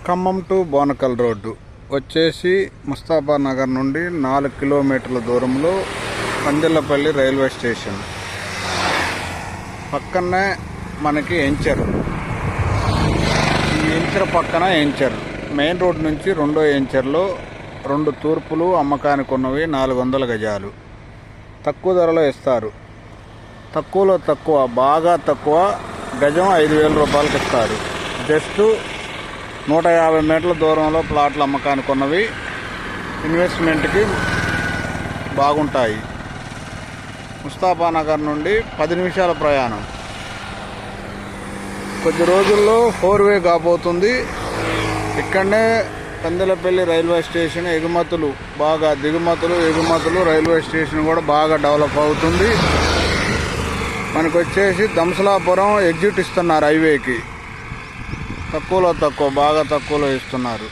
Khammam to Bonakal road వచ్చేసి ముస్తాఫా నగర్ నుండి 4 కిలోమీటర్ల దూరంలో పందిళ్ళపల్లి రైల్వే స్టేషన్ పక్కనే మనకి ఎంచర్. ఈ ఎంచర్ పక్కన ఎంచర్ మెయిన్ రోడ్ నుంచి రెండో ఎంచర్లో 2 తూర్పులు అమ్మకానికి ఉన్నవి 400 గజాలు. తక్కువ ధరలో ఇస్తారు. తక్కువలో తక్కువ, బాగా తక్కువ గజం 5,000 రూపాయలకి ఇస్తారు. జస్ట్ 150 మీటర్ల దూరంలో ప్లాట్లు అమ్మకానికి ఉన్నవి. ఇన్వెస్ట్మెంట్కి బాగుంటాయి. ముస్తాఫా నగర్ నుండి 10 నిమిషాల ప్రయాణం. కొద్ది రోజుల్లో 4 వే కాబోతుంది. ఇక్కడనే పందిళ్ళపల్లి రైల్వే స్టేషన్ ఎగుమతులు బాగా, ఎగుమతులు రైల్వే స్టేషన్ కూడా బాగా డెవలప్ అవుతుంది. మనకు వచ్చేసి దంసలాపురం ఎగ్జిట్ ఇస్తున్నారు హైవేకి. తక్కువలో తక్కువ, బాగా తక్కువలో ఇస్తున్నారు.